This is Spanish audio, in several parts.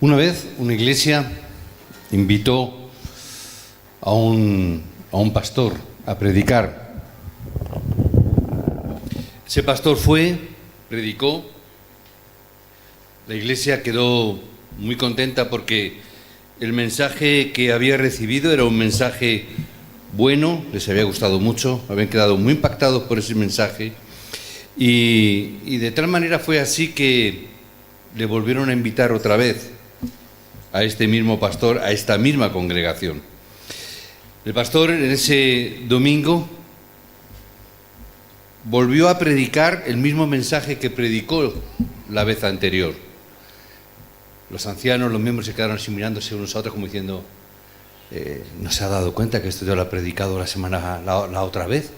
Una vez una iglesia invitó a un pastor a predicar. Ese pastor fue, predicó. La iglesia quedó muy contenta porque el mensaje que había recibido era un mensaje bueno, les había gustado mucho, habían quedado muy impactados por ese mensaje y de tal manera fue así que le volvieron a invitar otra vez a este mismo pastor, a esta misma congregación. El pastor en ese domingo volvió a predicar el mismo mensaje que predicó la vez anterior. Los ancianos, los miembros se quedaron así mirándose unos a otros como diciendo, ¿no se ha dado cuenta que esto ya lo ha predicado la otra vez?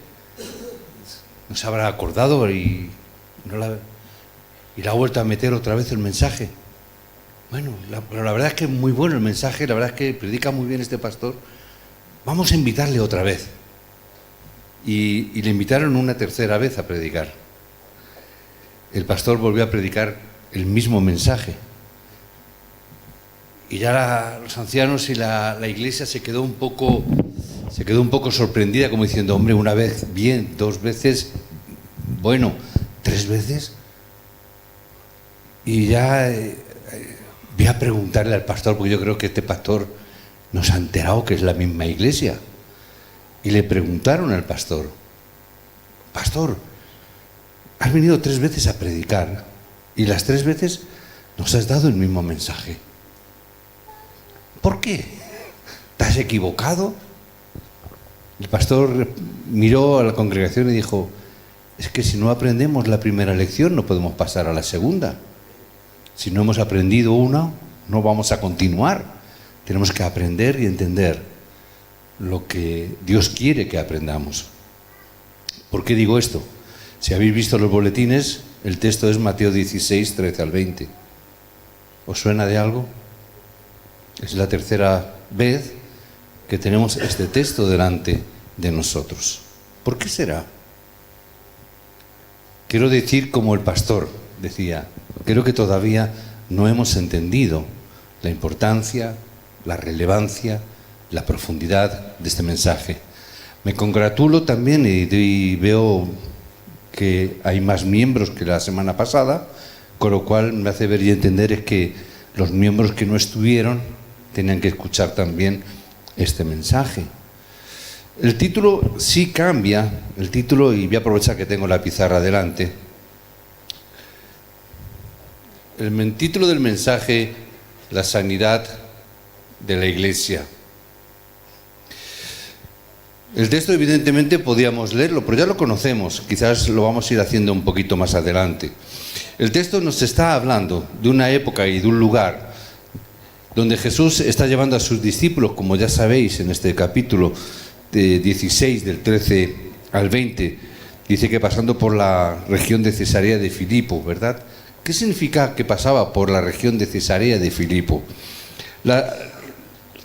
¿No se habrá acordado y la ha vuelto a meter otra vez el mensaje? Bueno, pero la verdad es que es muy bueno el mensaje, la verdad es que predica muy bien este pastor. Vamos a invitarle otra vez. Y le invitaron una tercera vez a predicar. El pastor volvió a predicar el mismo mensaje. Y ya los ancianos y la iglesia se quedó un poco sorprendida, como diciendo, hombre, una vez bien, dos veces, bueno, tres veces. Y ya voy a preguntarle al pastor, porque yo creo que este pastor nos ha enterado que es la misma iglesia. Y le preguntaron al pastor, pastor, has venido tres veces a predicar y las tres veces nos has dado el mismo mensaje. ¿Por qué? ¿Te has equivocado? El pastor miró a la congregación y dijo, es que si no aprendemos la primera lección no podemos pasar a la segunda. Si no hemos aprendido una, no vamos a continuar. Tenemos que aprender y entender lo que Dios quiere que aprendamos. ¿Por qué digo esto? Si habéis visto los boletines, el texto es Mateo 16, 13 al 20. ¿Os suena de algo? Es la tercera vez que tenemos este texto delante de nosotros. ¿Por qué será? Quiero decir como el pastor decía, creo que todavía no hemos entendido la importancia, la relevancia, la profundidad de este mensaje. Me congratulo también y veo que hay más miembros que la semana pasada, con lo cual me hace ver y entender es que los miembros que no estuvieron tenían que escuchar también este mensaje. El título sí cambia, el título, y voy a aprovechar que tengo la pizarra delante. El título del mensaje, la sanidad de la iglesia. El texto evidentemente podíamos leerlo, pero ya lo conocemos, quizás lo vamos a ir haciendo un poquito más adelante. El texto nos está hablando de una época y de un lugar donde Jesús está llevando a sus discípulos, como ya sabéis en este capítulo 16 del 13 al 20, dice que pasando por la región de Cesarea de Filipo, ¿verdad? ¿Qué significa que pasaba por la región de Cesarea de Filipo? La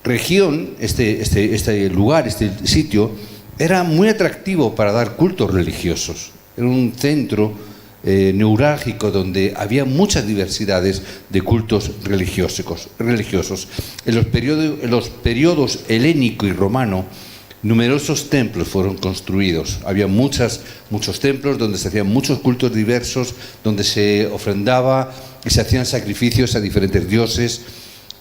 región, este lugar, este sitio, era muy atractivo para dar cultos religiosos. Era un centro neurálgico donde había muchas diversidades de cultos religiosos. En los periodos helénico y romano, numerosos templos fueron construidos. Había muchos templos donde se hacían muchos cultos diversos, donde se ofrendaba y se hacían sacrificios a diferentes dioses.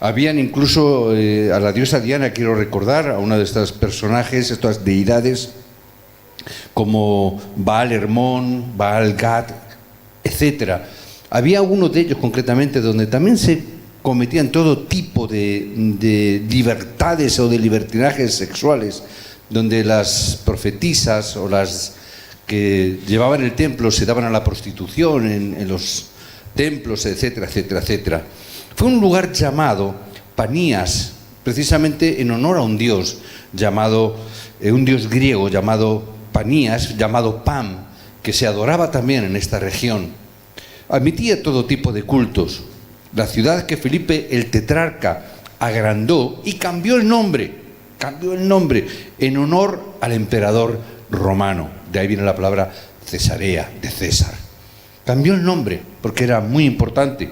Habían incluso a la diosa Diana, quiero recordar, a una de estos personajes, estas deidades, como Baal Hermón, Baal Gad, etc. Había uno de ellos concretamente donde también se cometían todo tipo de libertades o de libertinajes sexuales, donde las profetisas o las que llevaban el templo se daban a la prostitución en los templos, etcétera, etcétera, etcétera. Fue un lugar llamado Panías, precisamente en honor a un dios llamado, un dios griego llamado Panías, llamado Pan, que se adoraba también en esta región. Admitía todo tipo de cultos. La ciudad que Felipe el tetrarca agrandó y cambió el nombre en honor al emperador romano. De ahí viene la palabra Cesarea, de César. Cambió el nombre porque era muy importante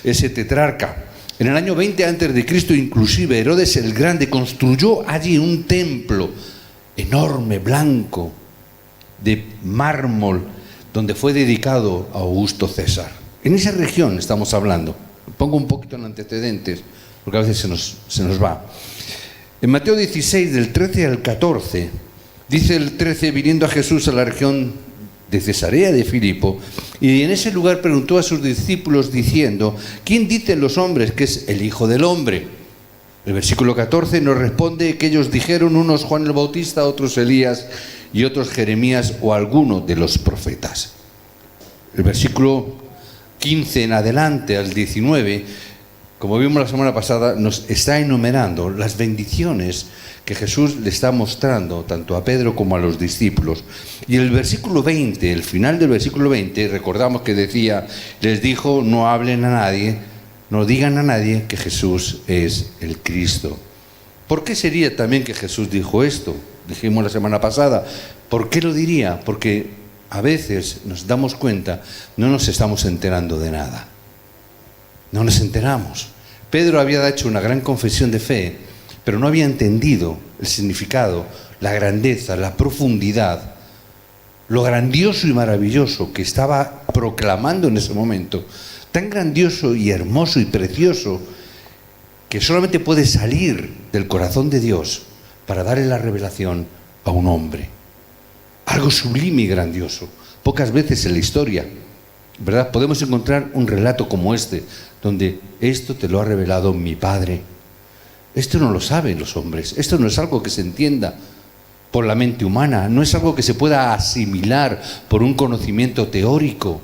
ese tetrarca. En el año 20 a.C., inclusive Herodes el Grande construyó allí un templo enorme, blanco, de mármol, donde fue dedicado a Augusto César. En esa región estamos hablando. Pongo un poquito en antecedentes, porque a veces se nos va. En Mateo 16, del 13 al 14, dice el 13, viniendo a Jesús a la región de Cesarea de Filipo, y en ese lugar preguntó a sus discípulos diciendo: ¿quién dicen los hombres que es el Hijo del Hombre? El versículo 14 nos responde que ellos dijeron, unos Juan el Bautista, otros Elías y otros Jeremías o alguno de los profetas. El versículo 15 en adelante al 19, como vimos la semana pasada, nos está enumerando las bendiciones que Jesús le está mostrando tanto a Pedro como a los discípulos. Y el versículo 20, el final del versículo 20, recordamos que decía, les dijo, no hablen a nadie, no digan a nadie que Jesús es el Cristo. ¿Por qué sería también que Jesús dijo esto? Dijimos la semana pasada. ¿Por qué lo diría? Porque a veces nos damos cuenta, no nos estamos enterando de nada. No nos enteramos. Pedro había hecho una gran confesión de fe, pero no había entendido el significado, la grandeza, la profundidad, lo grandioso y maravilloso que estaba proclamando en ese momento. Tan grandioso y hermoso y precioso que solamente puede salir del corazón de Dios para darle la revelación a un hombre. Algo sublime y grandioso. Pocas veces en la historia, ¿verdad?, podemos encontrar un relato como este, donde esto te lo ha revelado mi Padre. Esto no lo saben los hombres, esto no es algo que se entienda por la mente humana, no es algo que se pueda asimilar por un conocimiento teórico.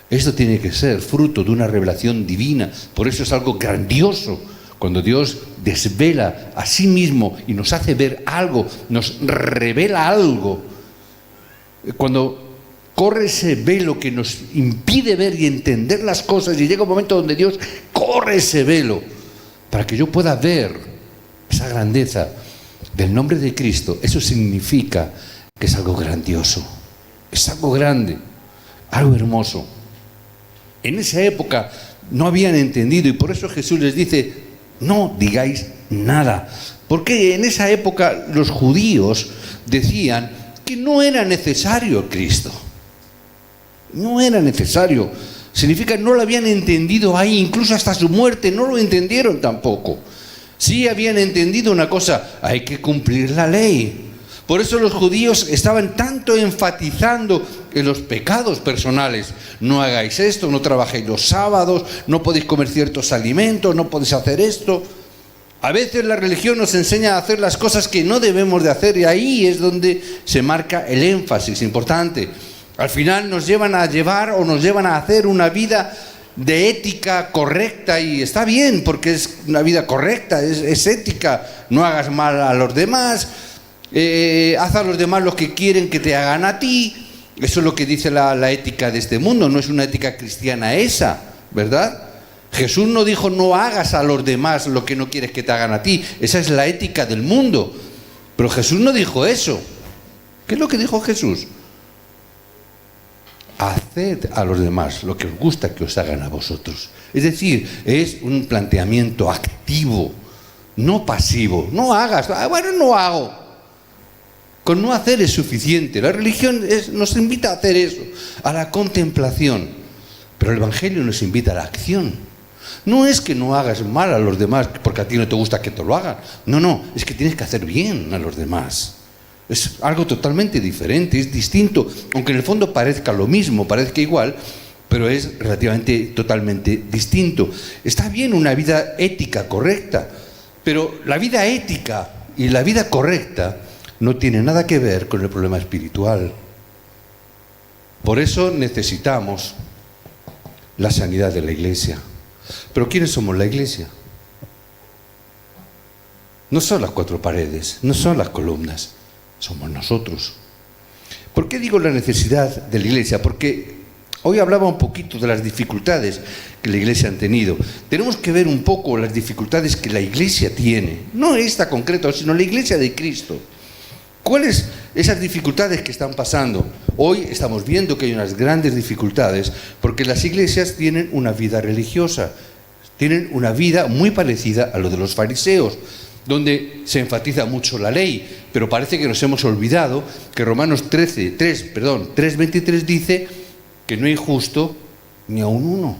Esto tiene que ser fruto de una revelación divina, por eso es algo grandioso. Cuando Dios desvela a sí mismo y nos hace ver algo, nos revela algo, cuando corre ese velo que nos impide ver y entender las cosas, y llega un momento donde Dios corre ese velo para que yo pueda ver esa grandeza del nombre de Cristo, eso significa que es algo grandioso, es algo grande, algo hermoso. En esa época no habían entendido y por eso Jesús les dice, no digáis nada, porque en esa época los judíos decían que no era necesario Cristo. No era necesario. Significa no lo habían entendido ahí, incluso hasta su muerte no lo entendieron tampoco. Sí habían entendido una cosa, hay que cumplir la ley. Por eso los judíos estaban tanto enfatizando en los pecados personales. No hagáis esto, no trabajéis los sábados, no podéis comer ciertos alimentos, no podéis hacer esto. A veces la religión nos enseña a hacer las cosas que no debemos de hacer y ahí es donde se marca el énfasis importante. Al final nos llevan a hacer una vida de ética correcta y está bien porque es una vida correcta, es ética. No hagas mal a los demás, haz a los demás lo que quieren que te hagan a ti. Eso es lo que dice la ética de este mundo, no es una ética cristiana esa, ¿verdad? Jesús no dijo no hagas a los demás lo que no quieres que te hagan a ti, esa es la ética del mundo. Pero Jesús no dijo eso. ¿Qué es lo que dijo Jesús? Haced a los demás lo que os gusta que os hagan a vosotros. Es decir, es un planteamiento activo, no pasivo. No hagas, bueno, no hago. Con no hacer es suficiente. La religión nos invita a hacer eso, a la contemplación. Pero el Evangelio nos invita a la acción. No es que no hagas mal a los demás porque a ti no te gusta que te lo hagan. No, es que tienes que hacer bien a los demás. Es algo totalmente diferente, es distinto, aunque en el fondo parezca lo mismo, parezca igual, pero es relativamente totalmente distinto. Está bien una vida ética correcta, pero la vida ética y la vida correcta no tiene nada que ver con el problema espiritual. Por eso necesitamos la sanidad de la iglesia. Pero ¿quiénes somos la iglesia? No son las cuatro paredes, no son las columnas. Somos nosotros. ¿Por qué digo la necesidad de la iglesia? Porque hoy hablaba un poquito de las dificultades que la iglesia ha tenido. Tenemos que ver un poco las dificultades que la iglesia tiene. No esta concreta, sino la iglesia de Cristo. ¿Cuáles esas dificultades que están pasando? Hoy estamos viendo que hay unas grandes dificultades porque las iglesias tienen una vida religiosa, tienen una vida muy parecida a lo de los fariseos, donde se enfatiza mucho la ley, pero parece que nos hemos olvidado que Romanos 3:23 dice que no hay justo ni aun uno.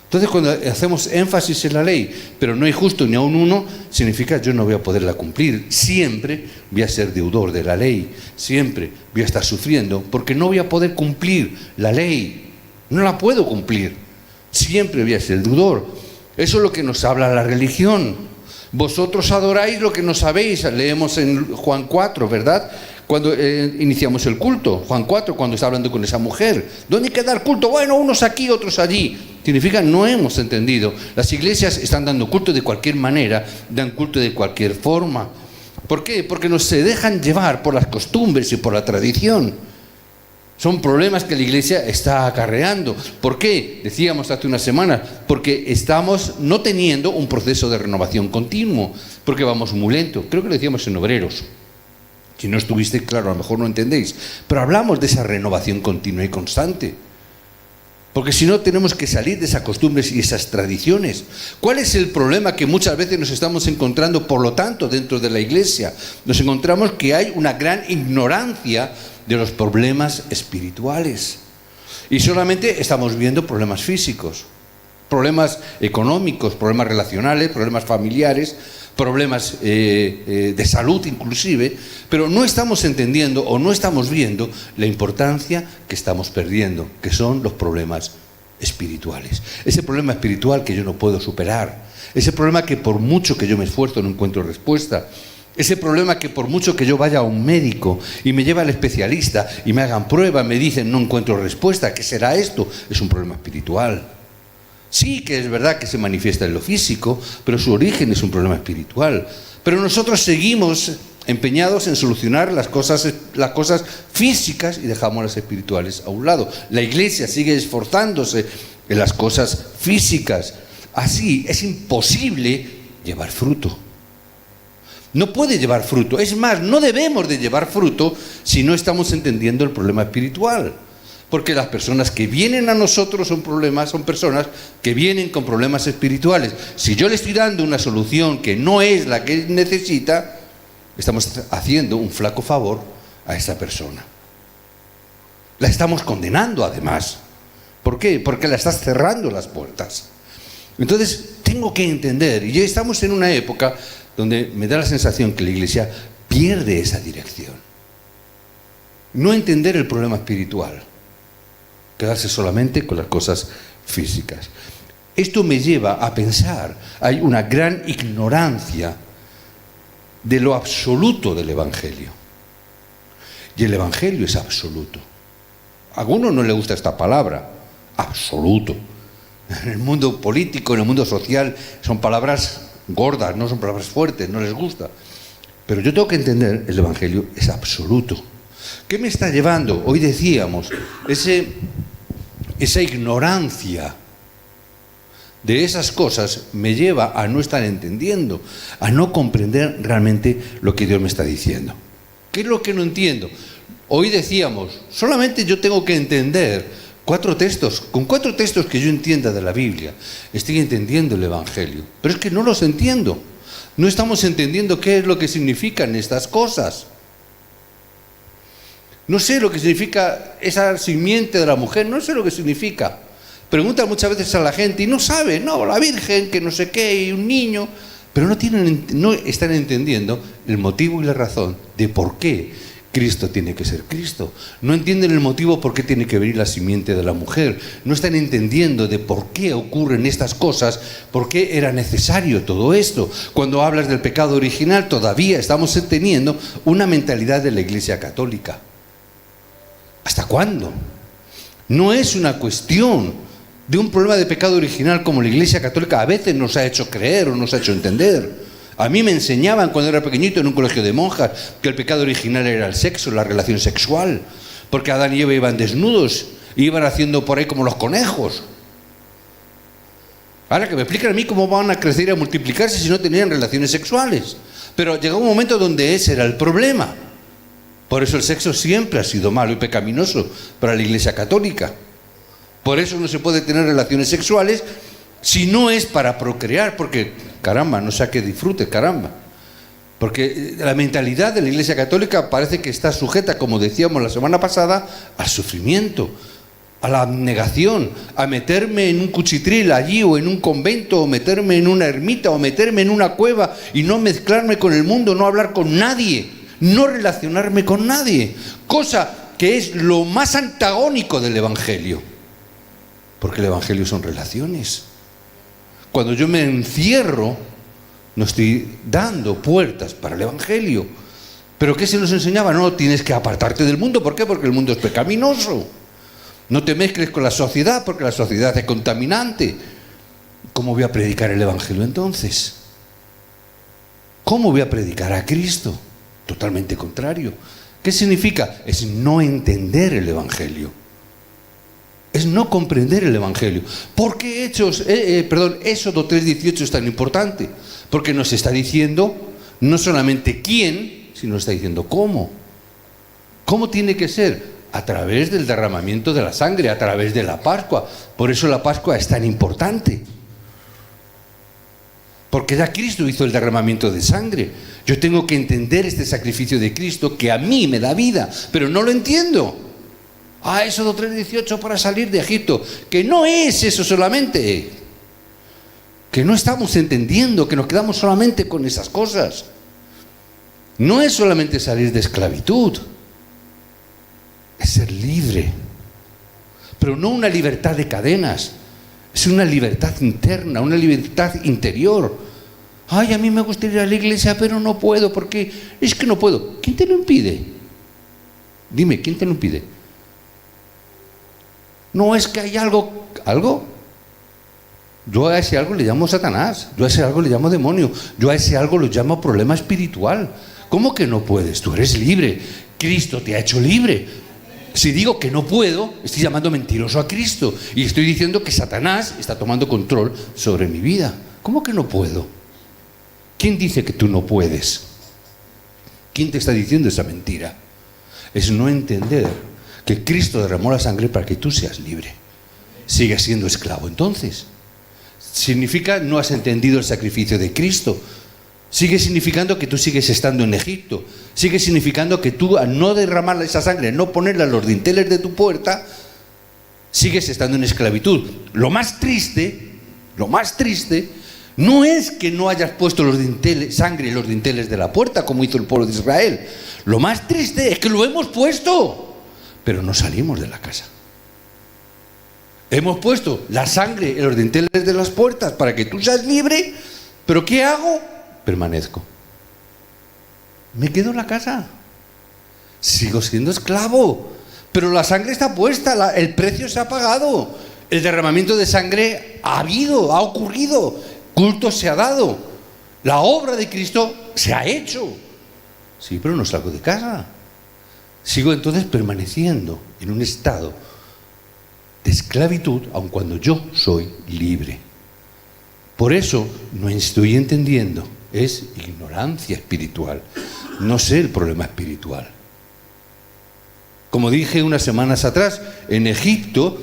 Entonces, cuando hacemos énfasis en la ley, pero no hay justo ni aun uno, significa yo no voy a poderla cumplir. Siempre voy a ser deudor de la ley, siempre voy a estar sufriendo, porque no voy a poder cumplir la ley. No la puedo cumplir. Siempre voy a ser deudor. Eso es lo que nos habla la religión. Vosotros adoráis lo que no sabéis. Leemos en Juan 4, ¿verdad? Cuando iniciamos el culto. Juan 4, cuando está hablando con esa mujer. ¿Dónde hay que dar culto? Bueno, unos aquí, otros allí. Significa, no hemos entendido. Las iglesias están dando culto de cualquier manera, dan culto de cualquier forma. ¿Por qué? Porque no se dejan llevar por las costumbres y por la tradición. Son problemas que la iglesia está acarreando. ¿Por qué? Decíamos hace unas semanas, porque estamos no teniendo un proceso de renovación continuo, porque vamos muy lento. Creo que lo decíamos en Obreros. Si no estuviste claro, a lo mejor no entendéis. Pero hablamos de esa renovación continua y constante. Porque si no, tenemos que salir de esas costumbres y esas tradiciones. ¿Cuál es el problema que muchas veces nos estamos encontrando, por lo tanto, dentro de la iglesia? Nos encontramos que hay una gran ignorancia de los problemas espirituales. Y solamente estamos viendo problemas físicos, problemas económicos, problemas relacionales, problemas familiares, problemas de salud inclusive, pero no estamos entendiendo o no estamos viendo la importancia que estamos perdiendo, que son los problemas espirituales. Ese problema espiritual que yo no puedo superar, ese problema que por mucho que yo me esfuerzo no encuentro respuesta, ese problema que por mucho que yo vaya a un médico y me lleve al especialista y me hagan prueba, me dicen no encuentro respuesta, ¿qué será esto? Es un problema espiritual. Sí que es verdad que se manifiesta en lo físico, pero su origen es un problema espiritual. Pero nosotros seguimos empeñados en solucionar las cosas físicas y dejamos las espirituales a un lado. La iglesia sigue esforzándose en las cosas físicas. Así es imposible llevar fruto. No puede llevar fruto. Es más, no debemos de llevar fruto si no estamos entendiendo el problema espiritual. Porque las personas que vienen a nosotros son personas que vienen con problemas espirituales. Si yo le estoy dando una solución que no es la que necesita, estamos haciendo un flaco favor a esa persona. La estamos condenando además. ¿Por qué? Porque la estás cerrando las puertas. Entonces, tengo que entender, y ya estamos en una época donde me da la sensación que la iglesia pierde esa dirección. No entender el problema espiritual. Quedarse solamente con las cosas físicas. Esto me lleva a pensar, hay una gran ignorancia de lo absoluto del Evangelio. Y el Evangelio es absoluto. A algunos no les gusta esta palabra, absoluto. En el mundo político, en el mundo social, son palabras gordas, no son palabras fuertes, no les gusta. Pero yo tengo que entender, el Evangelio es absoluto. ¿Qué me está llevando? Hoy decíamos, esa ignorancia de esas cosas me lleva a no estar entendiendo, a no comprender realmente lo que Dios me está diciendo. ¿Qué es lo que no entiendo? Hoy decíamos, solamente yo tengo que entender 4 textos. Con 4 textos que yo entienda de la Biblia, estoy entendiendo el Evangelio. Pero es que no los entiendo. No estamos entendiendo qué es lo que significan estas cosas. No sé lo que significa esa simiente de la mujer, no sé lo que significa. Preguntan muchas veces a la gente y no saben, no, la Virgen, que no sé qué, y un niño. Pero no están entendiendo el motivo y la razón de por qué Cristo tiene que ser Cristo. No entienden el motivo por qué tiene que venir la simiente de la mujer. No están entendiendo de por qué ocurren estas cosas, por qué era necesario todo esto. Cuando hablas del pecado original, todavía estamos teniendo una mentalidad de la Iglesia Católica. ¿Hasta cuándo? No es una cuestión de un problema de pecado original como la Iglesia Católica a veces nos ha hecho creer o nos ha hecho entender. A mí me enseñaban cuando era pequeñito en un colegio de monjas que el pecado original era el sexo, la relación sexual, porque Adán y Eva iban desnudos, iban haciendo por ahí como los conejos. Ahora que me explican a mí cómo van a crecer y a multiplicarse si no tenían relaciones sexuales. Pero llegó un momento donde ese era el problema. Por eso el sexo siempre ha sido malo y pecaminoso para la Iglesia Católica. Por eso no se puede tener relaciones sexuales Si no es para procrear, porque, caramba, no sé a qué disfrute, caramba. Porque la mentalidad de la Iglesia Católica parece que está sujeta, como decíamos la semana pasada, al sufrimiento, a la abnegación, a meterme en un cuchitril allí o en un convento, o meterme en una ermita, o meterme en una cueva y no mezclarme con el mundo, no hablar con nadie, no relacionarme con nadie. Cosa que es lo más antagónico del Evangelio. Porque el Evangelio son relaciones. Cuando yo me encierro, no estoy dando puertas para el Evangelio. ¿Pero qué se nos enseñaba? No, tienes que apartarte del mundo. ¿Por qué? Porque el mundo es pecaminoso. No te mezcles con la sociedad, porque la sociedad es contaminante. ¿Cómo voy a predicar el Evangelio entonces? ¿Cómo voy a predicar a Cristo? Totalmente contrario. ¿Qué significa? Es no entender el Evangelio. Es no comprender el Evangelio. ¿Por qué Éxodo 3:18 es tan importante? Porque nos está diciendo no solamente quién, sino está diciendo cómo. ¿Cómo tiene que ser? A través del derramamiento de la sangre, a través de la Pascua. Por eso la Pascua es tan importante. Porque ya Cristo hizo el derramamiento de sangre. Yo tengo que entender este sacrificio de Cristo que a mí me da vida, pero no lo entiendo. Éxodo 3:18 para salir de Egipto. Que no es eso solamente. Que no estamos entendiendo, que nos quedamos solamente con esas cosas. No es solamente salir de esclavitud. Es ser libre. Pero no una libertad de cadenas. Es una libertad interna, una libertad interior. A mí me gustaría ir a la iglesia, pero no puedo, porque es que no puedo. ¿Quién te lo impide? Dime, ¿quién te lo impide? No es que hay algo. Yo a ese algo le llamo Satanás, yo a ese algo le llamo demonio, yo a ese algo lo llamo problema espiritual. ¿Cómo que no puedes? Tú eres libre. Cristo te ha hecho libre. Si digo que no puedo, estoy llamando mentiroso a Cristo y estoy diciendo que Satanás está tomando control sobre mi vida. ¿Cómo que no puedo? ¿Quién dice que tú no puedes? ¿Quién te está diciendo esa mentira? Es no entender que Cristo derramó la sangre para que tú seas libre. Sigues siendo esclavo entonces. Significa no has entendido el sacrificio de Cristo. Sigue significando que tú sigues estando en Egipto. Sigue significando que tú, al no derramar esa sangre, no ponerla en los dinteles de tu puerta, sigues estando en esclavitud. Lo más triste, no es que no hayas puesto sangre en los dinteles de la puerta, como hizo el pueblo de Israel. Lo más triste es que lo hemos puesto, pero no salimos de la casa. Hemos puesto la sangre en los dinteles de las puertas para que tú seas libre, pero ¿qué hago? Permanezco. Me quedo en la casa. Sigo siendo esclavo, pero la sangre está puesta, el precio se ha pagado. El derramamiento de sangre ha ocurrido, culto se ha dado, la obra de Cristo se ha hecho. Sí, pero no salgo de casa. Sigo entonces permaneciendo en un estado de esclavitud, aun cuando yo soy libre. Por eso no estoy entendiendo, es ignorancia espiritual. No sé el problema espiritual. Como dije unas semanas atrás, en Egipto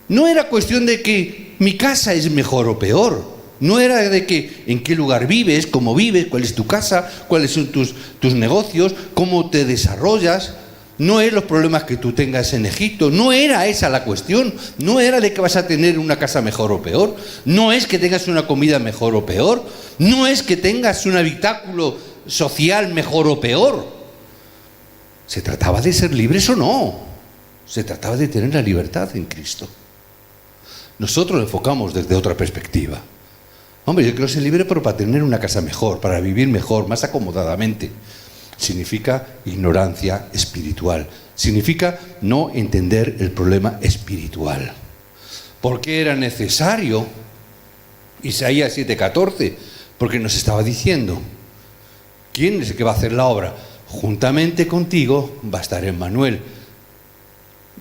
no era cuestión de que mi casa es mejor o peor. No era de que en qué lugar vives, cómo vives, cuál es tu casa, cuáles son tus negocios, cómo te desarrollas. No es los problemas que tú tengas en Egipto, no era esa la cuestión, no era de que vas a tener una casa mejor o peor, no es que tengas una comida mejor o peor, no es que tengas un habitáculo social mejor o peor. ¿Se trataba de ser libres o no? Se trataba de tener la libertad en Cristo. Nosotros lo enfocamos desde otra perspectiva. Hombre, yo quiero ser libre, pero para tener una casa mejor, para vivir mejor, más acomodadamente. Significa ignorancia espiritual. Significa no entender el problema espiritual. ¿Por qué era necesario? Isaías 7:14, porque nos estaba diciendo, ¿quién es el que va a hacer la obra? Juntamente contigo va a estar Emmanuel.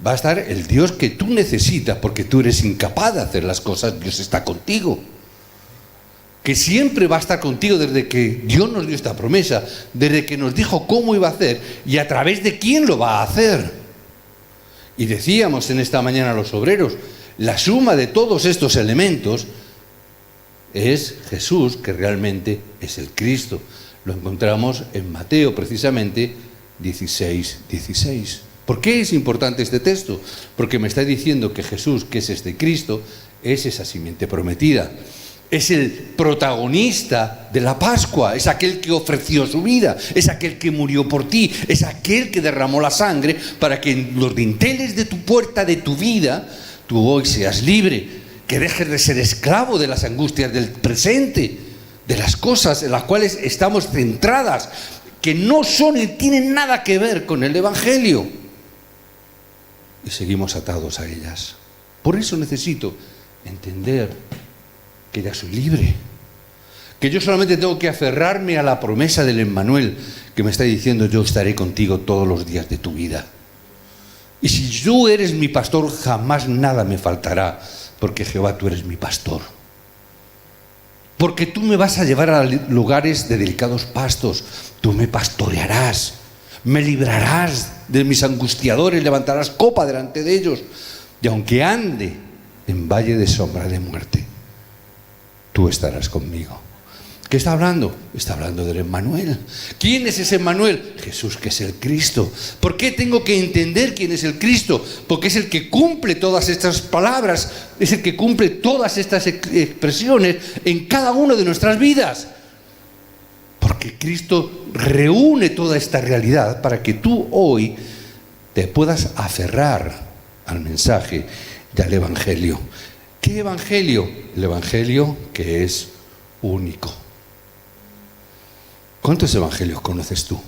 Va a estar el Dios que tú necesitas, porque tú eres incapaz de hacer las cosas. Dios está contigo. Que siempre va a estar contigo desde que Dios nos dio esta promesa, desde que nos dijo cómo iba a hacer y a través de quién lo va a hacer. Y decíamos en esta mañana a los obreros, la suma de todos estos elementos es Jesús, que realmente es el Cristo. Lo encontramos en Mateo, precisamente, 16:16. ¿Por qué es importante este texto? Porque me está diciendo que Jesús, que es este Cristo, es esa simiente prometida. Es el protagonista de la Pascua, es aquel que ofreció su vida, es aquel que murió por ti, es aquel que derramó la sangre para que en los dinteles de tu puerta, de tu vida, tú hoy seas libre, que dejes de ser esclavo de las angustias del presente, de las cosas en las cuales estamos centradas, que no son y tienen nada que ver con el Evangelio. Y seguimos atados a ellas. Por eso necesito entender que ya soy libre, que yo solamente tengo que aferrarme a la promesa del Emmanuel, que me está diciendo: yo estaré contigo todos los días de tu vida. Y si tú eres mi pastor, jamás nada me faltará, porque Jehová, tú eres mi pastor. Porque tú me vas a llevar a lugares de delicados pastos, tú me pastorearás, me librarás de mis angustiadores, levantarás copa delante de ellos, y aunque ande en valle de sombra de muerte, tú estarás conmigo. ¿Qué está hablando? Está hablando del Emmanuel. ¿Quién es ese Emmanuel? Jesús, que es el Cristo. ¿Por qué tengo que entender quién es el Cristo? Porque es el que cumple todas estas palabras, es el que cumple todas estas expresiones en cada una de nuestras vidas. Porque Cristo reúne toda esta realidad para que tú hoy te puedas aferrar al mensaje y al Evangelio. ¿Qué Evangelio? El Evangelio que es único. ¿Cuántos evangelios conoces tú?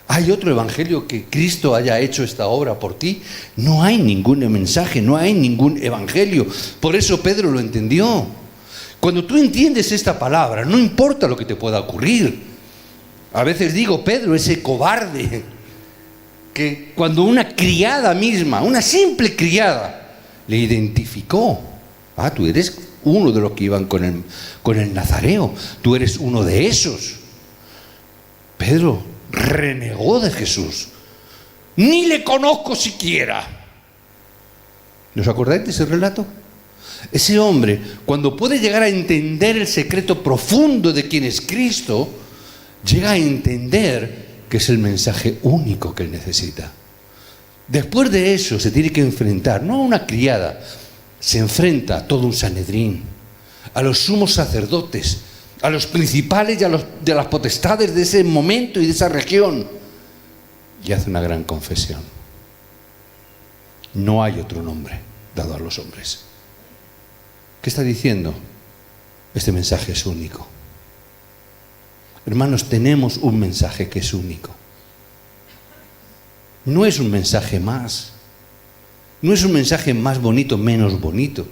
¿Hay otro evangelio que Cristo haya hecho esta obra por ti? No hay ningún mensaje, no hay ningún evangelio. Por eso Pedro lo entendió. Cuando tú entiendes esta palabra, no importa lo que te pueda ocurrir. A veces digo, Pedro, ese cobarde, que cuando una criada misma, una simple criada, le identificó: ah, tú eres uno de los que iban con el nazareo, tú eres uno de esos. Pedro renegó de Jesús. Ni le conozco siquiera. ¿Os acordáis de ese relato? Ese hombre, cuando puede llegar a entender el secreto profundo de quién es Cristo, llega a entender que es el mensaje único que él necesita. Después de eso se tiene que enfrentar, no a una criada, se enfrenta a todo un Sanedrín, a los sumos sacerdotes, a los principales y de las potestades de ese momento y de esa región, y hace una gran confesión: no hay otro nombre dado a los hombres. ¿Qué está diciendo? Este mensaje es único. Hermanos, tenemos un mensaje que es único. No es un mensaje más. No es un mensaje más bonito, menos bonito.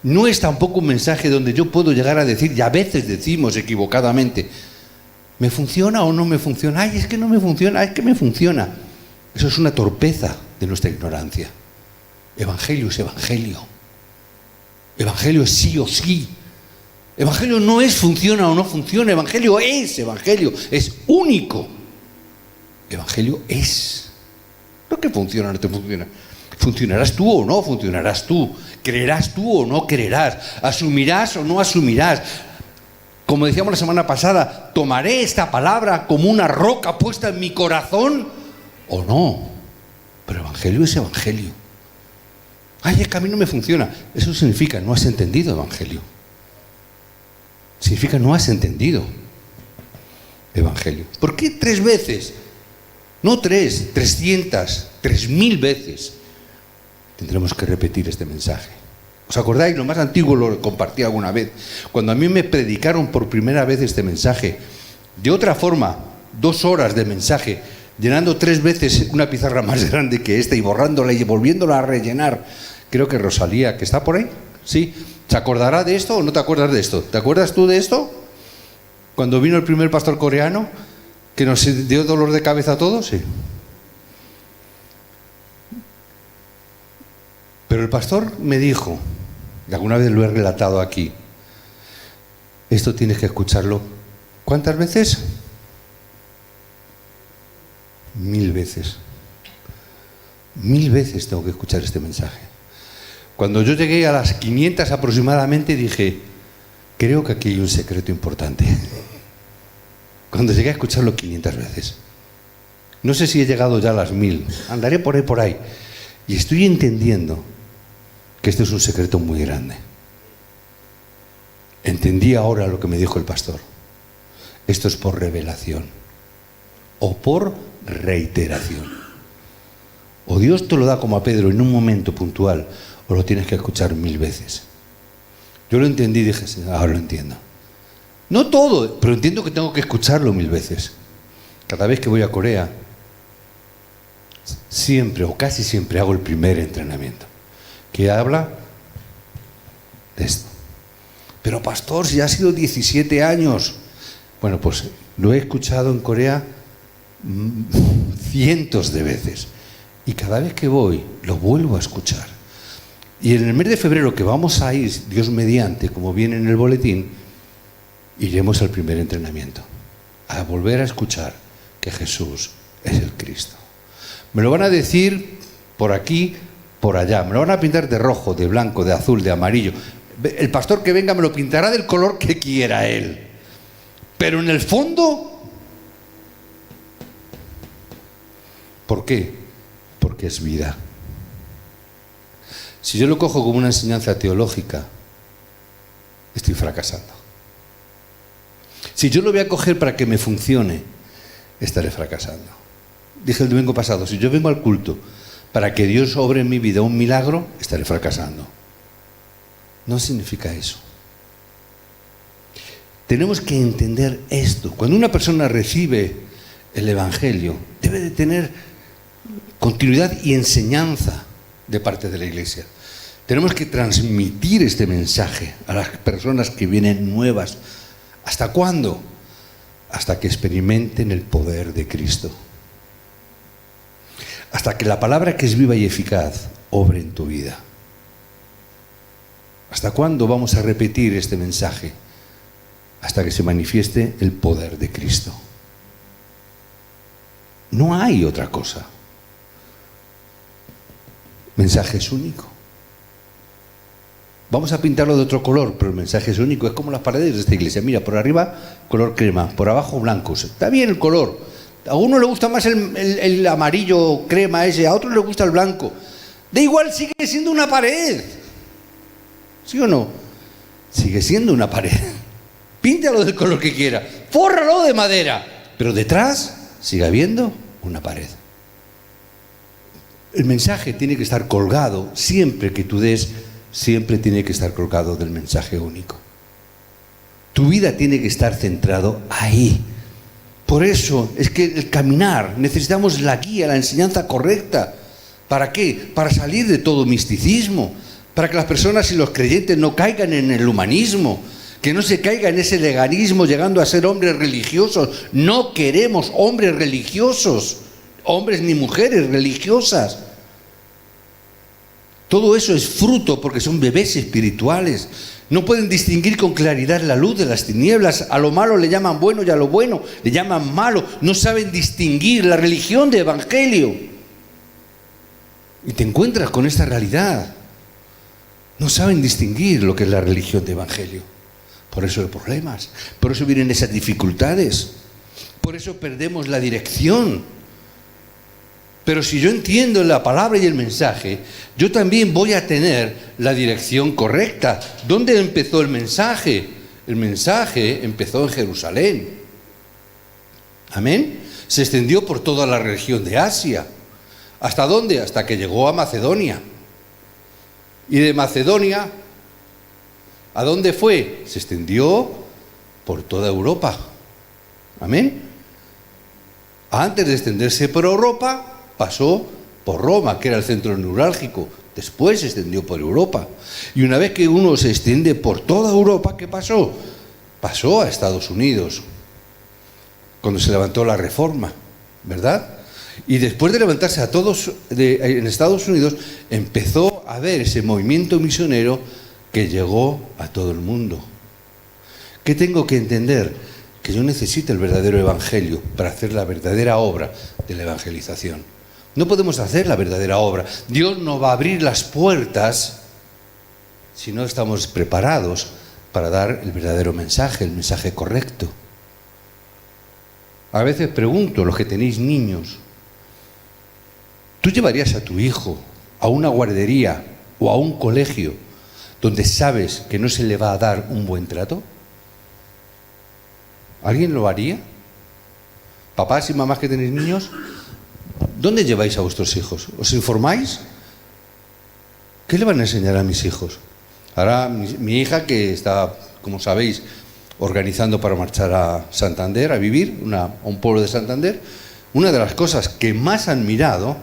No es tampoco un mensaje donde yo puedo llegar a decir, y a veces decimos equivocadamente, ¿me funciona o no me funciona? Ay, es que no me funciona, es que me funciona. Eso es una torpeza de nuestra ignorancia. Evangelio es evangelio. Evangelio es sí o sí. Evangelio no es funciona o no funciona. Evangelio, es único. Evangelio es. No que funciona o no te funciona. ¿Funcionarás tú o no funcionarás tú? ¿Creerás tú o no creerás? ¿Asumirás o no asumirás? Como decíamos la semana pasada, ¿tomaré esta palabra como una roca puesta en mi corazón o no? Pero evangelio es evangelio. Ay, es que a mí no me funciona. Eso significa no has entendido evangelio. Significa no has entendido evangelio. ¿Por qué 3 veces? No 3, 300, 3000 veces tendremos que repetir este mensaje. ¿Os acordáis? Lo más antiguo lo compartí alguna vez. Cuando a mí me predicaron por primera vez este mensaje, de otra forma, 2 horas de mensaje, llenando 3 veces una pizarra más grande que esta y borrándola y volviéndola a rellenar. Creo que Rosalía, que está por ahí, ¿sí? ¿Se acordará de esto o no te acuerdas de esto? ¿Te acuerdas tú de esto? Cuando vino el primer pastor coreano, que nos dio dolor de cabeza a todos, sí. Pero el pastor me dijo, y alguna vez lo he relatado aquí, esto tienes que escucharlo, ¿cuántas veces? 1000 veces. 1000 veces tengo que escuchar este mensaje. Cuando yo llegué a las 500 aproximadamente dije, Creo que aquí hay un secreto importante. Cuando llegué a escucharlo 500 veces, no sé si he llegado ya a las 1000, andaré por ahí, y estoy entendiendo que esto es un secreto muy grande. Entendí ahora lo que me dijo el pastor. Esto es por revelación o por reiteración. O Dios te lo da como a Pedro en un momento puntual, o lo tienes que escuchar 1000 veces. Yo lo entendí y dije, ahora lo entiendo. No todo, pero entiendo que tengo que escucharlo 1000 veces. Cada vez que voy a Corea, siempre o casi siempre hago el primer entrenamiento, que habla de esto. Pero pastor, si ha sido 17 años. Bueno, pues lo he escuchado en Corea cientos de veces. Y cada vez que voy, lo vuelvo a escuchar. Y en el mes de febrero que vamos a ir, Dios mediante, como viene en el boletín, iremos al primer entrenamiento, a volver a escuchar que Jesús es el Cristo. Me lo van a decir por aquí, por allá, me lo van a pintar de rojo, de blanco, de azul, de amarillo. El pastor que venga me lo pintará del color que quiera él. Pero en el fondo, ¿por qué? Porque es vida. Si yo lo cojo como una enseñanza teológica, estoy fracasando. Si yo lo voy a coger para que me funcione, estaré fracasando. Dije el domingo pasado, si yo vengo al culto para que Dios obre en mi vida un milagro, estaré fracasando. No significa eso. Tenemos que entender esto. Cuando una persona recibe el Evangelio, debe de tener continuidad y enseñanza de parte de la Iglesia. Tenemos que transmitir este mensaje a las personas que vienen nuevas. ¿Hasta cuándo? Hasta que experimenten el poder de Cristo. Hasta que la palabra que es viva y eficaz obre en tu vida. ¿Hasta cuándo vamos a repetir este mensaje? Hasta que se manifieste el poder de Cristo. No hay otra cosa. Mensaje es único. Vamos a pintarlo de otro color, pero el mensaje es único. Es como las paredes de esta iglesia. Mira, por arriba color crema, por abajo blancos. Está bien el color. A uno le gusta más el amarillo crema ese, a otro le gusta el blanco. Da igual, sigue siendo una pared. ¿Sí o no? Sigue siendo una pared. Píntalo del color que quiera. Fórralo de madera. Pero detrás sigue habiendo una pared. El mensaje tiene que estar colgado, siempre que tú des, siempre tiene que estar colgado del mensaje único. Tu vida tiene que estar centrado ahí. Por eso es que el caminar, necesitamos la guía, la enseñanza correcta. ¿Para qué? Para salir de todo misticismo, para que las personas y los creyentes no caigan en el humanismo, que no se caiga en ese legalismo llegando a ser hombres religiosos. No queremos hombres religiosos. Hombres ni mujeres religiosas. Todo eso es fruto porque son bebés espirituales. No pueden distinguir con claridad la luz de las tinieblas. A lo malo le llaman bueno y a lo bueno le llaman malo. No saben distinguir la religión de evangelio. Y te encuentras con esta realidad. No saben distinguir lo que es la religión de evangelio. Por eso hay problemas. Por eso vienen esas dificultades. Por eso perdemos la dirección. Pero si yo entiendo la palabra y el mensaje, yo también voy a tener la dirección correcta. ¿Dónde empezó el mensaje? El mensaje empezó en Jerusalén. Amén. Se extendió por toda la región de Asia. ¿Hasta dónde? Hasta que llegó a Macedonia. Y de Macedonia, ¿a dónde fue? Se extendió por toda Europa. Amén. Antes de extenderse por Europa, pasó por Roma, que era el centro neurálgico. Después se extendió por Europa. Y una vez que uno se extiende por toda Europa, ¿qué pasó? Pasó a Estados Unidos, cuando se levantó la Reforma, ¿verdad? Y después de levantarse a todos en Estados Unidos, empezó a haber ese movimiento misionero que llegó a todo el mundo. ¿Qué tengo que entender? Que yo necesito el verdadero evangelio para hacer la verdadera obra de la evangelización. No podemos hacer la verdadera obra. Dios no va a abrir las puertas si no estamos preparados para dar el verdadero mensaje, el mensaje correcto. A veces pregunto, los que tenéis niños, ¿tú llevarías a tu hijo a una guardería o a un colegio donde sabes que no se le va a dar un buen trato? ¿Alguien lo haría? Papás y mamás que tenéis niños, ¿dónde lleváis a vuestros hijos? ¿Os informáis? ¿Qué le van a enseñar a mis hijos? Ahora mi hija, que está, como sabéis, organizando para marchar a Santander, a vivir, a un pueblo de Santander, una de las cosas que más han mirado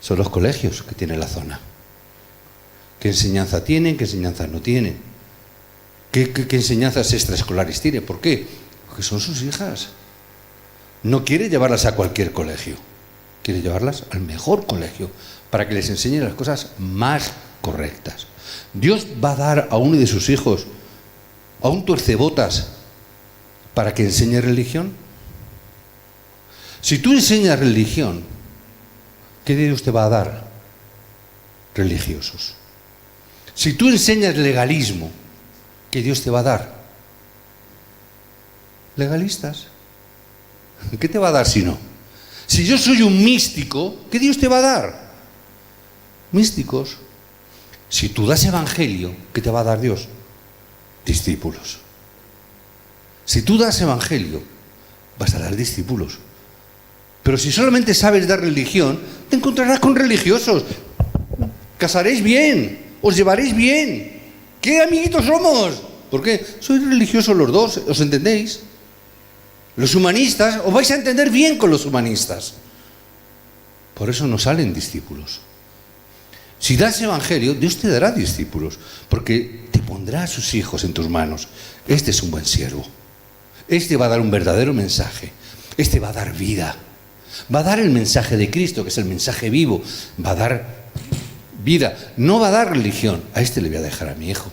son los colegios que tiene la zona. ¿Qué enseñanza tienen? ¿Qué enseñanza no tienen? ¿Qué enseñanzas extraescolares tiene? ¿Por qué? Porque son sus hijas. No quiere llevarlas a cualquier colegio, quiere llevarlas al mejor colegio para que les enseñe las cosas más correctas. Dios va a dar a uno de sus hijos a un tuercebotas para que enseñe religión. Si tú enseñas religión, ¿qué Dios te va a dar? Religiosos. Si tú enseñas legalismo, ¿qué Dios te va a dar? Legalistas. ¿Qué te va a dar si no? Si yo soy un místico, ¿qué Dios te va a dar? Místicos. Si tú das evangelio, ¿qué te va a dar Dios? Discípulos. Si tú das evangelio, vas a dar discípulos. Pero si solamente sabes dar religión, te encontrarás con religiosos. Casaréis bien, os llevaréis bien. ¿Qué amiguitos somos? ¿Por qué? Sois religiosos los dos, ¿os entendéis? Los humanistas, os vais a entender bien con los humanistas. Por eso no salen discípulos. Si das evangelio, Dios te dará discípulos, porque te pondrá a sus hijos en tus manos. Este es un buen siervo. Este va a dar un verdadero mensaje. Este va a dar vida. Va a dar el mensaje de Cristo, que es el mensaje vivo. Va a dar vida. No va a dar religión. A este le voy a dejar a mi hijo.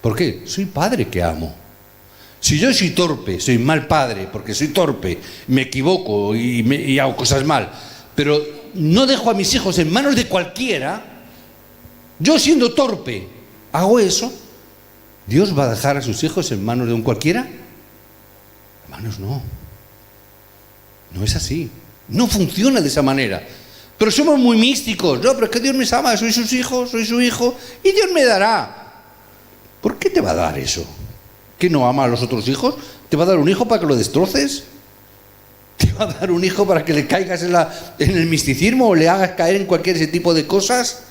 ¿Por qué? Soy padre que amo. Si yo soy torpe, soy mal padre, porque soy torpe, me equivoco y hago cosas mal, pero no dejo a mis hijos en manos de cualquiera, yo siendo torpe, hago eso, ¿Dios va a dejar a sus hijos en manos de un cualquiera? Hermanos, no. No es así. No funciona de esa manera. Pero somos muy místicos. No, pero es que Dios me ama, soy sus hijos, soy su hijo, y Dios me dará. ¿Por qué te va a dar eso? ¿Que no ama a los otros hijos? ¿Te va a dar un hijo para que lo destroces? ¿Te va a dar un hijo para que le caigas en el misticismo o le hagas caer en cualquier ese tipo de cosas?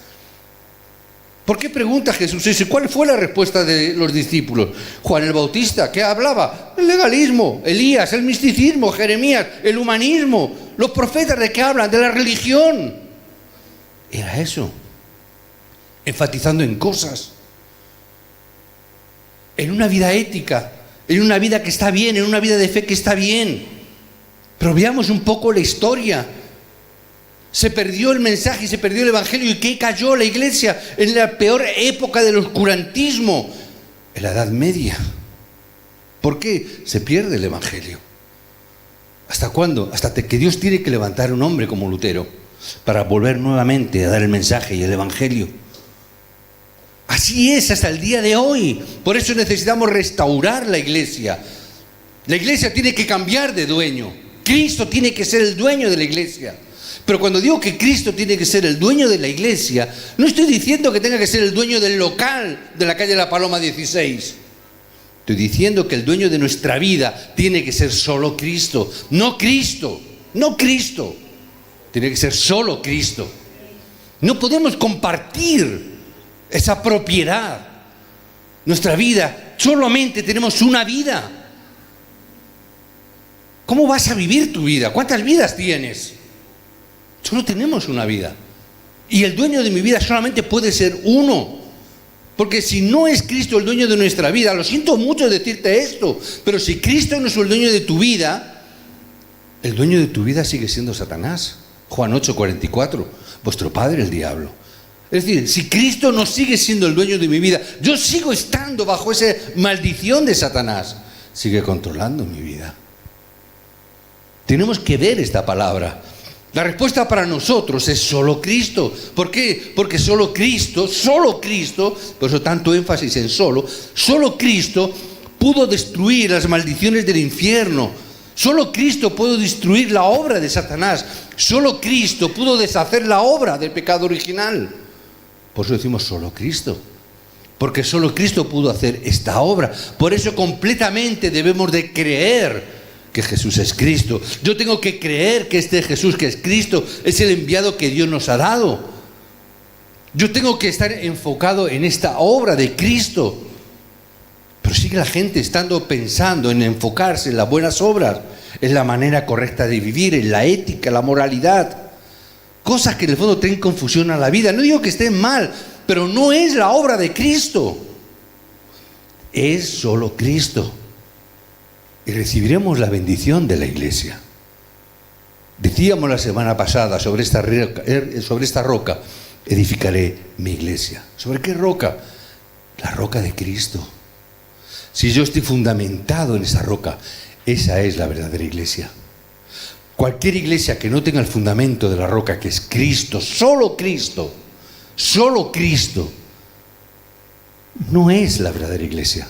¿Por qué pregunta Jesús eso? ¿Y cuál fue la respuesta de los discípulos? Juan el Bautista, ¿qué hablaba? El legalismo, Elías, el misticismo, Jeremías, el humanismo. Los profetas, ¿de qué hablan? De la religión. Era eso. Enfatizando en cosas. En una vida ética, en una vida que está bien, en una vida de fe que está bien. Pero veamos un poco la historia. Se perdió el mensaje, se perdió el evangelio. ¿Y qué cayó la iglesia? En la peor época del oscurantismo, en la Edad Media. ¿Por qué? Se pierde el evangelio. ¿Hasta cuándo? Hasta que Dios tiene que levantar un hombre como Lutero para volver nuevamente a dar el mensaje y el evangelio. Así es hasta el día de hoy. Por eso necesitamos restaurar la iglesia. La iglesia tiene que cambiar de dueño. Cristo tiene que ser el dueño de la iglesia. Pero cuando digo que Cristo tiene que ser el dueño de la iglesia, no estoy diciendo que tenga que ser el dueño del local de la calle La Paloma 16. Estoy diciendo que el dueño de nuestra vida tiene que ser solo Cristo. No Cristo, no Cristo. Tiene que ser solo Cristo. No podemos compartir esa propiedad. Nuestra vida, solamente tenemos una vida. ¿Cómo vas a vivir tu vida? ¿Cuántas vidas tienes? Solo tenemos una vida. Y el dueño de mi vida solamente puede ser uno. Porque si no es Cristo el dueño de nuestra vida, lo siento mucho decirte esto, pero si Cristo no es el dueño de tu vida, el dueño de tu vida sigue siendo Satanás. Juan 8:44, vuestro padre el diablo. Es decir, si Cristo no sigue siendo el dueño de mi vida, yo sigo estando bajo esa maldición de Satanás. Sigue controlando mi vida. Tenemos que ver esta palabra. La respuesta para nosotros es solo Cristo. ¿Por qué? Porque solo Cristo, por eso tanto énfasis en solo Cristo pudo destruir las maldiciones del infierno. Solo Cristo pudo destruir la obra de Satanás. Solo Cristo pudo deshacer la obra del pecado original. Por eso decimos solo Cristo. Porque solo Cristo pudo hacer esta obra. Por eso completamente debemos de creer que Jesús es Cristo. Yo tengo que creer que este Jesús que es Cristo es el enviado que Dios nos ha dado. Yo tengo que estar enfocado en esta obra de Cristo. Pero sigue la gente pensando en enfocarse en las buenas obras, en la manera correcta de vivir, en la ética, la moralidad. Cosas que en el fondo traen confusión a la vida. No digo que estén mal, pero no es la obra de Cristo. Es solo Cristo. Y recibiremos la bendición de la iglesia. Decíamos la semana pasada sobre esta roca edificaré mi iglesia. ¿Sobre qué roca? La roca de Cristo. Si yo estoy fundamentado en esa roca, esa es la verdadera iglesia. Cualquier iglesia que no tenga el fundamento de la roca, que es Cristo, solo Cristo, no es la verdadera iglesia.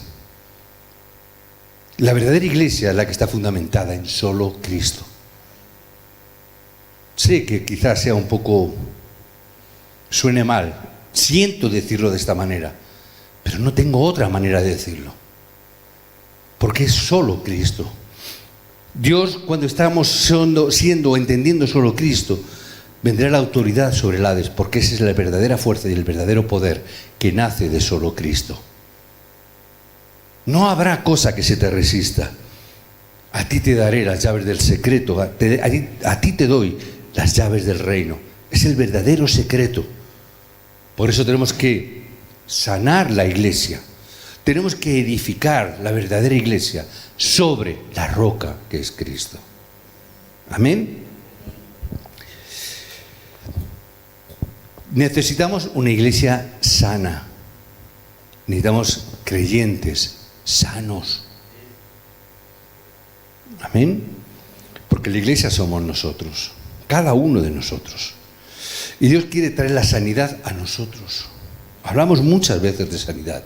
La verdadera iglesia es la que está fundamentada en solo Cristo. Sé que quizás sea un poco, suene mal, siento decirlo de esta manera, pero no tengo otra manera de decirlo. Porque es solo Cristo. Dios, cuando estamos entendiendo solo Cristo, vendrá la autoridad sobre el Hades, porque esa es la verdadera fuerza y el verdadero poder que nace de solo Cristo. No habrá cosa que se te resista. A ti te daré las llaves del secreto, a ti te doy las llaves del reino. Es el verdadero secreto. Por eso tenemos que sanar la iglesia. Tenemos que edificar la verdadera iglesia sobre la roca que es Cristo. Amén. Necesitamos una iglesia sana. Necesitamos creyentes sanos. Amén. Porque la iglesia somos nosotros, cada uno de nosotros. Y Dios quiere traer la sanidad a nosotros. Hablamos muchas veces de sanidad.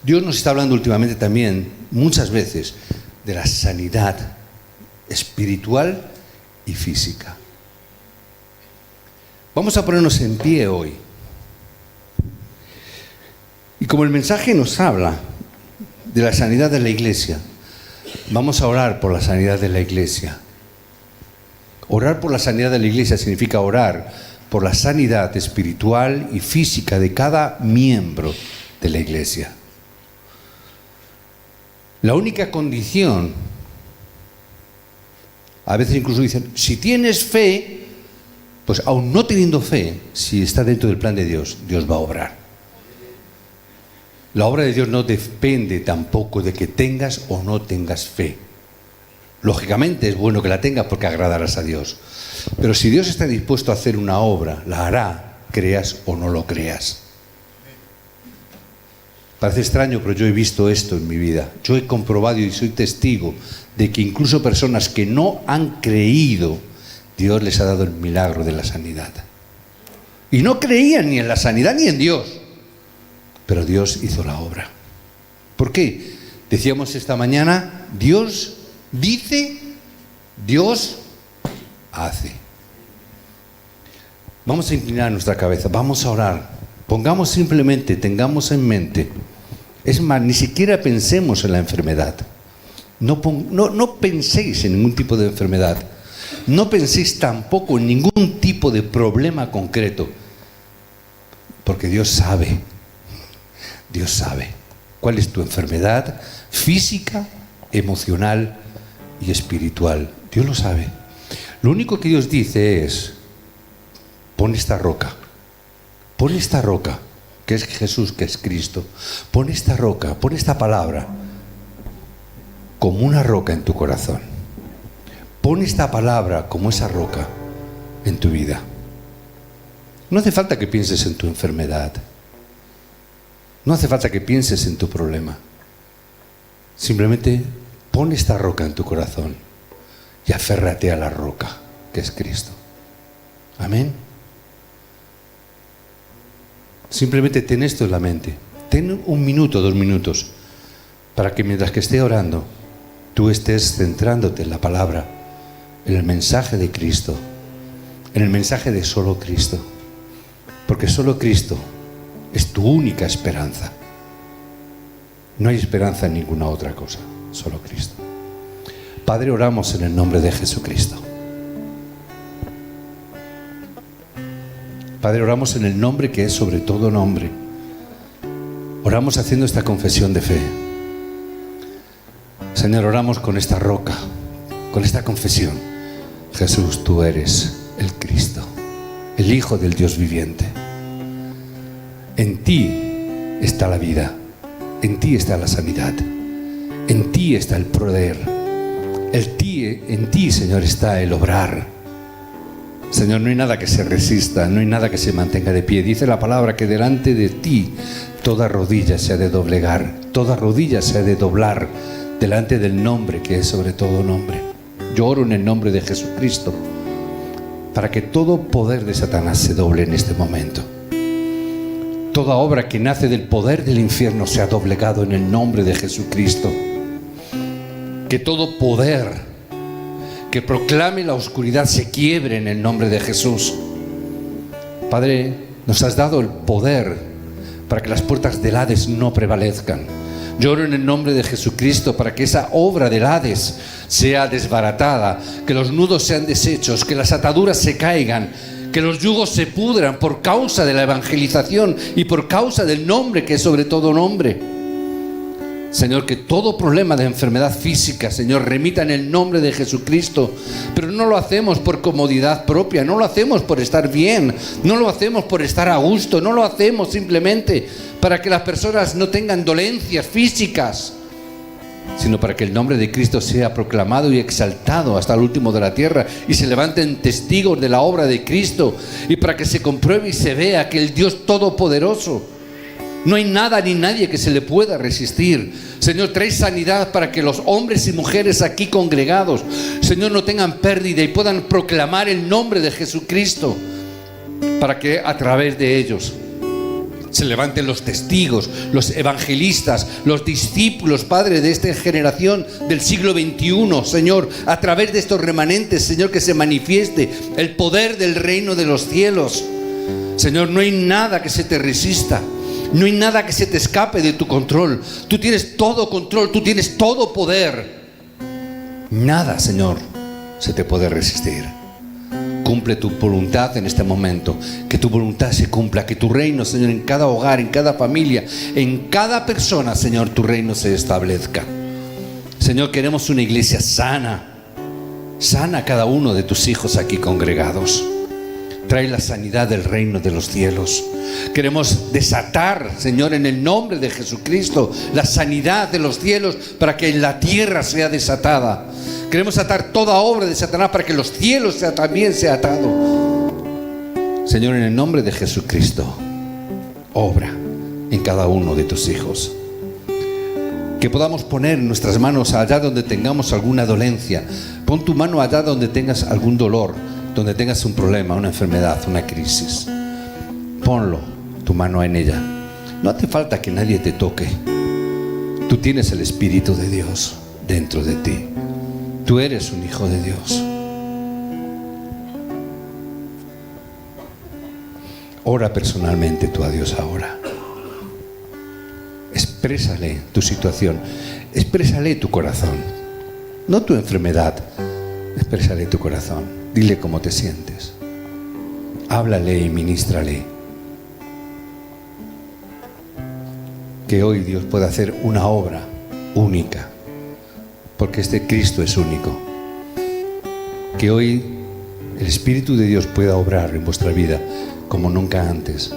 Dios nos está hablando últimamente también, muchas veces, de la sanidad espiritual y física. Vamos a ponernos en pie hoy. Y como el mensaje nos habla de la sanidad de la iglesia, vamos a orar por la sanidad de la iglesia. Orar por la sanidad de la iglesia significa orar por la sanidad espiritual y física de cada miembro de la iglesia. La única condición, a veces incluso dicen, si tienes fe, pues aún no teniendo fe, si está dentro del plan de Dios, Dios va a obrar. La obra de Dios no depende tampoco de que tengas o no tengas fe. Lógicamente es bueno que la tengas porque agradarás a Dios. Pero si Dios está dispuesto a hacer una obra, la hará, creas o no lo creas. Parece extraño, pero yo he visto esto en mi vida. Yo he comprobado y soy testigo de que incluso personas que no han creído, Dios les ha dado el milagro de la sanidad. Y no creían ni en la sanidad ni en Dios. Pero Dios hizo la obra. ¿Por qué? Decíamos esta mañana, Dios dice, Dios hace. Vamos a inclinar nuestra cabeza, vamos a orar. Pongamos simplemente, tengamos en mente. Es más, ni siquiera pensemos en la enfermedad. No penséis en ningún tipo de enfermedad. No penséis tampoco en ningún tipo de problema concreto. Porque Dios sabe. Dios sabe cuál es tu enfermedad física, emocional y espiritual. Dios lo sabe. Lo único que Dios dice es, pon esta roca, que es Jesús, que es Cristo. Pon esta roca, pon esta palabra como una roca en tu corazón. Pon esta palabra como esa roca en tu vida. No hace falta que pienses en tu enfermedad. No hace falta que pienses en tu problema. Simplemente pon esta roca en tu corazón y aférrate a la roca, que es Cristo. Amén. Simplemente ten esto en la mente. Ten 1 minuto, 2 minutos, para que mientras que esté orando, tú estés centrándote en la palabra, en el mensaje de Cristo, en el mensaje de solo Cristo. Porque solo Cristo es tu única esperanza. No hay esperanza en ninguna otra cosa, solo Cristo. Padre, oramos en el nombre de Jesucristo. Padre, oramos en el nombre que es sobre todo nombre. Oramos haciendo esta confesión de fe. Señor, oramos con esta roca, con esta confesión. Jesús, tú eres el Cristo, el Hijo del Dios viviente. En ti está la vida, en ti está la sanidad, en ti está el poder, en ti, Señor, está el obrar. Señor, no hay nada que se resista, no hay nada que se mantenga de pie. Dice la palabra que delante de ti toda rodilla se ha de doblegar, toda rodilla se ha de doblar delante del nombre que es sobre todo nombre. Yo oro en el nombre de Jesucristo para que todo poder de Satanás se doble en este momento. Toda obra que nace del poder del infierno se ha doblegado en el nombre de Jesucristo. Que todo poder que proclame la oscuridad se quiebre en el nombre de Jesús. Padre, nos has dado el poder para que las puertas del Hades no prevalezcan. Yo oro en el nombre de Jesucristo para que esa obra del Hades sea desbaratada, que los nudos sean deshechos, que las ataduras se caigan, que los yugos se pudran por causa de la evangelización y por causa del nombre que es sobre todo nombre. Señor, que todo problema de enfermedad física, Señor, remita en el nombre de Jesucristo. Pero no lo hacemos por comodidad propia, no lo hacemos por estar bien, no lo hacemos por estar a gusto, no lo hacemos simplemente para que las personas no tengan dolencias físicas, sino para que el nombre de Cristo sea proclamado y exaltado hasta el último de la tierra y se levanten testigos de la obra de Cristo, y para que se compruebe y se vea que el Dios Todopoderoso, no hay nada ni nadie que se le pueda resistir. Señor, trae sanidad para que los hombres y mujeres aquí congregados, Señor, no tengan pérdida y puedan proclamar el nombre de Jesucristo, para que a través de ellos se levanten los testigos, los evangelistas, los discípulos, Padre, de esta generación del siglo XXI, Señor, a través de estos remanentes, Señor, que se manifieste el poder del reino de los cielos. Señor, no hay nada que se te resista. No hay nada que se te escape de tu control. Tú tienes todo control, tú tienes todo poder. Nada, Señor, se te puede resistir. Cumple tu voluntad en este momento. Que tu voluntad se cumpla. Que tu reino, Señor, en cada hogar, en cada familia, en cada persona, Señor, tu reino se establezca. Señor, queremos una iglesia sana. Sana a cada uno de tus hijos aquí congregados. Trae la sanidad del reino de los cielos. Queremos desatar, Señor, en el nombre de Jesucristo, la sanidad de los cielos para que en la tierra sea desatada. Queremos atar toda obra de Satanás para que los cielos también sea atado. Señor, en el nombre de Jesucristo, obra en cada uno de tus hijos. Que podamos poner nuestras manos allá donde tengamos alguna dolencia. Pon tu mano allá donde tengas algún dolor, donde tengas un problema, una enfermedad, una crisis. Ponlo, tu mano en ella. No hace falta que nadie te toque. Tú tienes el Espíritu de Dios dentro de ti. Tú eres un hijo de Dios. Ora personalmente tú a Dios ahora. Exprésale tu situación. Exprésale tu corazón. No tu enfermedad. Exprésale tu corazón. Dile cómo te sientes. Háblale y ministrale. Que hoy Dios pueda hacer una obra única, porque este Cristo es único. Que hoy el Espíritu de Dios pueda obrar en vuestra vida como nunca antes.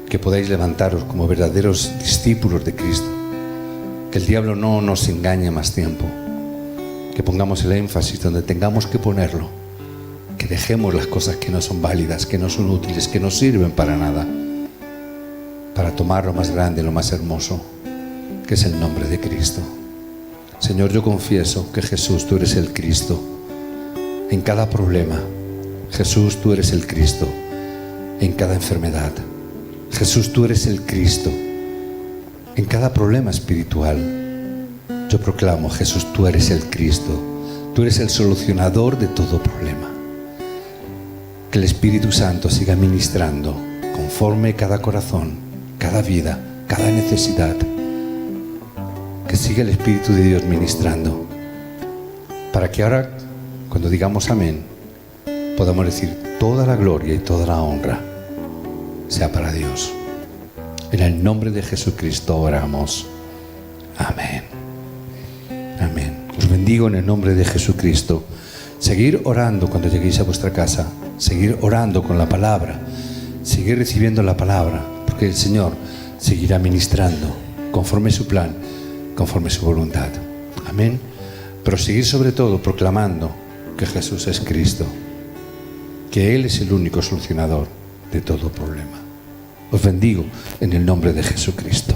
Que podáis levantaros como verdaderos discípulos de Cristo. Que el diablo no nos engañe más tiempo. Que pongamos el énfasis donde tengamos que ponerlo. Que dejemos las cosas que no son válidas, que no son útiles, que no sirven para nada, para tomar lo más grande, lo más hermoso, que es el nombre de Cristo. Señor, yo confieso que Jesús, tú eres el Cristo en cada problema, Jesús, tú eres el Cristo en cada enfermedad. Jesús, tú eres el Cristo en cada problema espiritual. Yo proclamo, Jesús, tú eres el Cristo. Tú eres el solucionador de todo problema. Que el Espíritu Santo siga ministrando conforme cada corazón, cada vida, cada necesidad. Que siga el Espíritu de Dios ministrando. Para que ahora, cuando digamos amén, podamos decir toda la gloria y toda la honra sea para Dios. En el nombre de Jesucristo oramos. Amén. Amén. Os bendigo en el nombre de Jesucristo. Seguir orando cuando lleguéis a vuestra casa. Seguir orando con la palabra. Seguir recibiendo la palabra. Porque el Señor seguirá ministrando conforme su plan, conforme su voluntad. Amén. Pero seguir sobre todo proclamando que Jesús es Cristo. Que Él es el único solucionador de todo problema. Os bendigo en el nombre de Jesucristo.